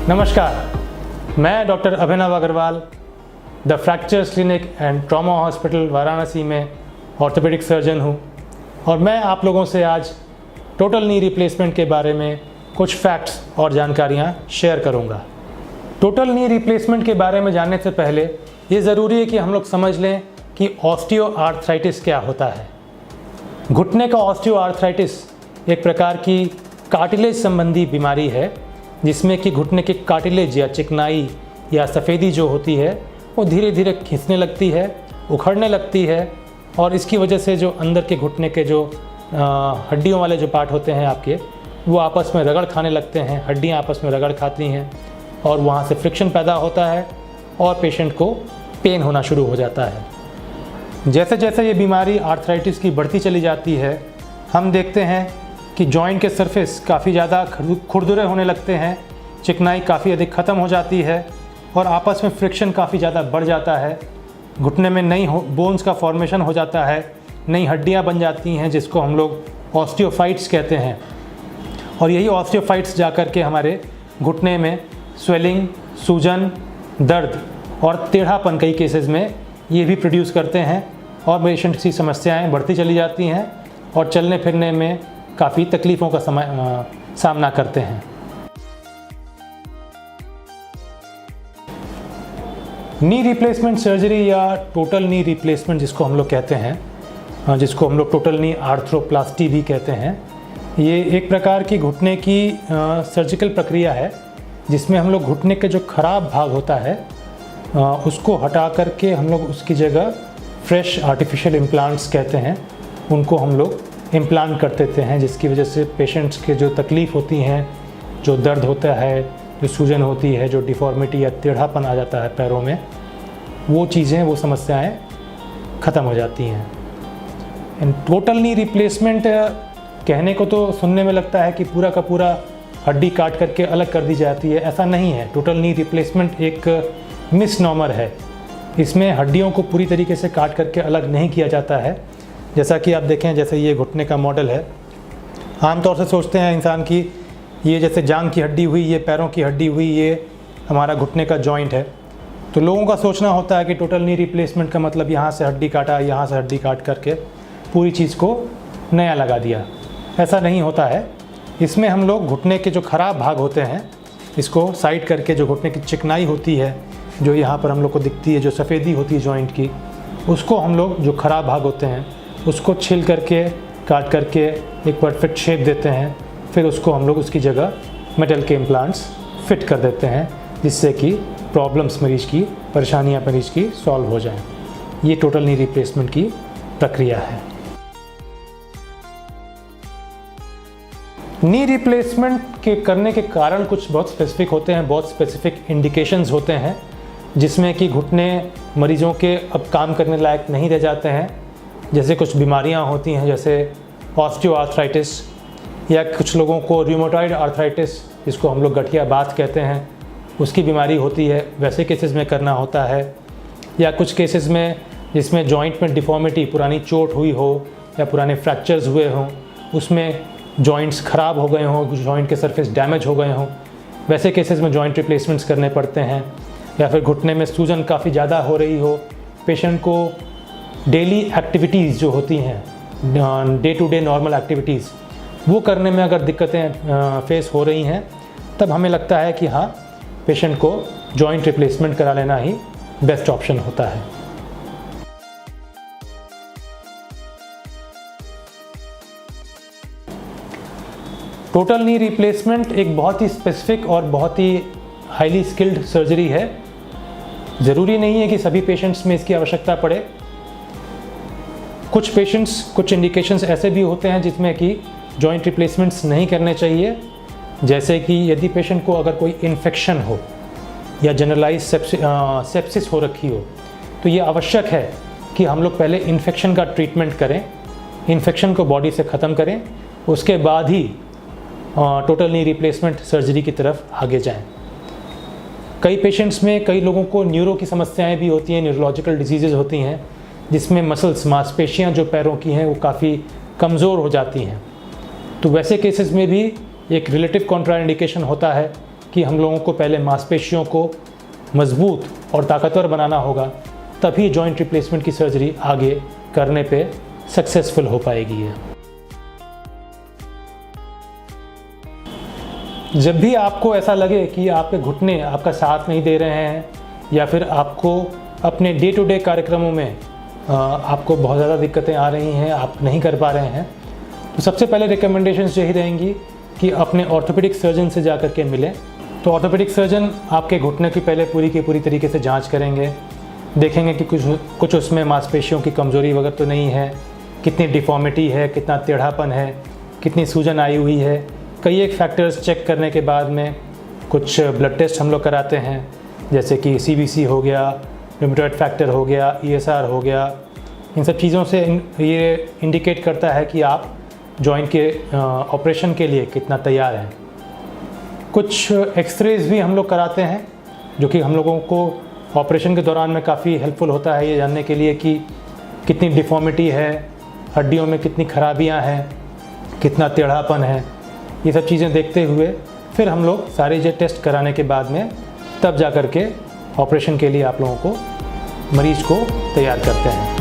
नमस्कार, मैं doctor Abhinav Agrawal the fractures clinic and trauma hospital Varanasi में ऑर्थोपेडिक सर्जन हूँ और मैं आप लोगों से आज टोटल नी रिप्लेसमेंट के बारे में कुछ फैक्ट्स और जानकारियाँ शेयर करूँगा। टोटल नी रिप्लेसमेंट के बारे में जानने से पहले ये ज़रूरी है कि हम लोग समझ लें कि ऑस्टियोआर्थराइटिस क्या होता है। घुटने का ऑस्टियोआर्थराइटिस एक प्रकार की कार्टिलेज संबंधी बीमारी है जिसमें कि घुटने की कार्टिलेज या चिकनाई या सफ़ेदी जो होती है वो धीरे धीरे खिंचने लगती है, उखड़ने लगती है और इसकी वजह से जो अंदर के घुटने के जो हड्डियों वाले जो पार्ट होते हैं आपके वो आपस में रगड़ खाने लगते हैं, हड्डियाँ आपस में रगड़ खाती हैं और वहाँ से फ्रिक्शन पैदा होता है और पेशेंट को पेन होना शुरू हो जाता है। जैसे जैसे ये बीमारी आर्थराइटिस की बढ़ती चली जाती है हम देखते हैं कि जॉइंट के सरफेस काफ़ी ज़्यादा खुरदुरे होने लगते हैं, चिकनाई काफ़ी अधिक ख़त्म हो जाती है और आपस में फ्रिक्शन काफ़ी ज़्यादा बढ़ जाता है। घुटने में नई बोन्स का फॉर्मेशन हो जाता है, नई हड्डियाँ बन जाती हैं जिसको हम लोग ऑस्टियोफाइट्स कहते हैं और यही ऑस्टियोफाइट्स जाकर के हमारे घुटने में स्वेलिंग, सूजन, दर्द और टेढ़ापन कई केसेस में ये भी प्रोड्यूस करते हैं और पेशेंट की समस्याएं बढ़ती चली जाती हैं और चलने फिरने में काफ़ी तकलीफ़ों का सामना करते हैं। नी रिप्लेसमेंट सर्जरी या टोटल नी रिप्लेसमेंट जिसको हम लोग कहते हैं, जिसको हम लोग टोटल नी आर्थ्रोप्लास्टी भी कहते हैं, ये एक प्रकार की घुटने की सर्जिकल प्रक्रिया है जिसमें हम लोग घुटने के जो ख़राब भाग होता है उसको हटा करके हम लोग उसकी जगह फ्रेश आर्टिफिशियल इम्प्लांट्स कहते हैं उनको हम लोग इम्प्लांट कर देते हैं, जिसकी वजह से पेशेंट्स के जो तकलीफ़ होती हैं, जो दर्द होता है, जो सूजन होती है, जो डिफ़ॉर्मिटी या टेढ़ापन आ जाता है पैरों में, वो चीज़ें, वो समस्याएं ख़त्म हो जाती हैं। टोटल नी रिप्लेसमेंट कहने को तो सुनने में लगता है कि पूरा का पूरा हड्डी काट करके अलग कर दी जाती है, ऐसा नहीं है। टोटल नी रिप्लेसमेंट एक मिसनॉमर है। इसमें हड्डियों को पूरी तरीके से काट करके अलग नहीं किया जाता है। जैसा कि आप देखें, जैसे ये घुटने का मॉडल है, आमतौर से सोचते हैं इंसान की ये जैसे जांघ की हड्डी हुई, ये पैरों की हड्डी हुई, ये हमारा घुटने का जॉइंट है। तो लोगों का सोचना होता है कि टोटल नी रिप्लेसमेंट का मतलब यहाँ से हड्डी काटा, यहाँ से हड्डी काट करके पूरी चीज़ को नया लगा दिया। ऐसा नहीं होता है। इसमें हम लोग घुटने के जो ख़राब भाग होते हैं इसको साइड करके, जो घुटने की चिकनाई होती है, जो यहाँ पर हम लोग को दिखती है, जो सफ़ेदी होती है जॉइंट की, उसको हम लोग, जो ख़राब भाग होते हैं उसको छिल करके, काट करके एक परफेक्ट शेप देते हैं। फिर उसको हम लोग उसकी जगह मेटल के इम्प्लांट्स फिट कर देते हैं जिससे कि प्रॉब्लम्स मरीज की, परेशानियां मरीज की सॉल्व हो जाएं। ये टोटल नी रिप्लेसमेंट की प्रक्रिया है। नी रिप्लेसमेंट के करने के कारण कुछ बहुत स्पेसिफिक होते हैं, बहुत स्पेसिफिक इंडिकेशंस होते हैं जिसमें कि घुटने मरीजों के अब काम करने लायक नहीं रह जाते हैं। जैसे कुछ बीमारियां होती हैं जैसे ऑस्टियोआर्थराइटिस या कुछ लोगों को रूमेटॉइड आर्थराइटिस, जिसको हम लोग गठिया बात कहते हैं, उसकी बीमारी होती है, वैसे केसेस में करना होता है। या कुछ केसेस में जिसमें जॉइंट में डिफॉर्मिटी, पुरानी चोट हुई हो या पुराने फ्रैक्चर्स हुए हों, उसमें जॉइंट्स ख़राब हो गए हों, जॉइंट के सरफेस डैमेज हो गए हों, वैसे केसेस में जॉइंट रिप्लेसमेंट्स करने पड़ते हैं। या फिर घुटने में सूजन काफ़ी ज़्यादा हो रही हो, पेशेंट को डेली एक्टिविटीज़ जो होती हैं, day to day normal activities, वो करने में अगर दिक्कतें फेस हो रही हैं, तब हमें लगता है कि हाँ, पेशेंट को जॉइंट रिप्लेसमेंट करा लेना ही बेस्ट ऑप्शन होता है। टोटल नी रिप्लेसमेंट एक बहुत ही स्पेसिफिक और बहुत ही हाईली स्किल्ड सर्जरी है। ज़रूरी नहीं है कि सभी पेशेंट्स में इसकी आवश्यकता पड़े। कुछ पेशेंट्स, कुछ इंडिकेशंस ऐसे भी होते हैं जिसमें कि जॉइंट रिप्लेसमेंट्स नहीं करने चाहिए। जैसे कि यदि पेशेंट को अगर कोई इन्फेक्शन हो या जनरलाइज सेप्सिस हो रखी हो, तो ये आवश्यक है कि हम लोग पहले इन्फेक्शन का ट्रीटमेंट करें, इन्फेक्शन को बॉडी से ख़त्म करें, उसके बाद ही टोटल नी रिप्लेसमेंट सर्जरी की तरफ आगे जाएं। कई पेशेंट्स में, कई लोगों को न्यूरो की समस्याएं भी होती हैं, न्यूरोलॉजिकल डिजीज़ेज़ होती हैं जिसमें मसल्स, मांसपेशियां जो पैरों की हैं वो काफ़ी कमज़ोर हो जाती हैं। तो वैसे केसेस में भी एक रिलेटिव कॉन्ट्राइंडिकेशन होता है कि कि हम लोगों को पहले मांसपेशियों को मजबूत और ताकतवर बनाना होगा, तभी जॉइंट रिप्लेसमेंट की सर्जरी आगे करने पे सक्सेसफुल हो पाएगी है। जब भी आपको ऐसा लगे कि आपके घुटने आपका साथ नहीं दे रहे हैं या फिर आपको अपने डे टू डे कार्यक्रमों में आपको बहुत ज़्यादा दिक्कतें आ रही हैं, आप नहीं कर पा रहे हैं, तो सबसे पहले रिकमेंडेशंस यही रहेंगी कि अपने ऑर्थोपेडिक सर्जन से जाकर के मिलें। तो ऑर्थोपेडिक सर्जन आपके घुटने की पहले पूरी की पूरी तरीके से जांच करेंगे, देखेंगे कि कुछ उसमें मांसपेशियों की कमज़ोरी वगैरह तो नहीं है, कितनी डिफॉर्मिटी है, कितना टेढ़ापन है, कितनी सूजन आई हुई है। कई एक फैक्टर्स चेक करने के बाद में कुछ ब्लड टेस्ट हम लोग कराते हैं, जैसे कि CBC हो गया, रूमेटॉइड फैक्टर हो गया, ESR हो गया। इन सब चीज़ों से ये इंडिकेट करता है कि आप जॉइंट के ऑपरेशन के लिए कितना तैयार हैं। कुछ एक्सरेज भी हम लोग कराते हैं, जो कि हम लोगों को ऑपरेशन के दौरान में काफ़ी हेल्पफुल होता है ये जानने के लिए कि कितनी डिफॉर्मिटी है, हड्डियों में कितनी खराबियां हैं, कितना टेढ़ापन है। ये सब चीज़ें देखते हुए फिर हम लोग सारे ये टेस्ट कराने के बाद में तब जा कर के ऑपरेशन के लिए आप लोगों को मरीज़ को तैयार करते हैं।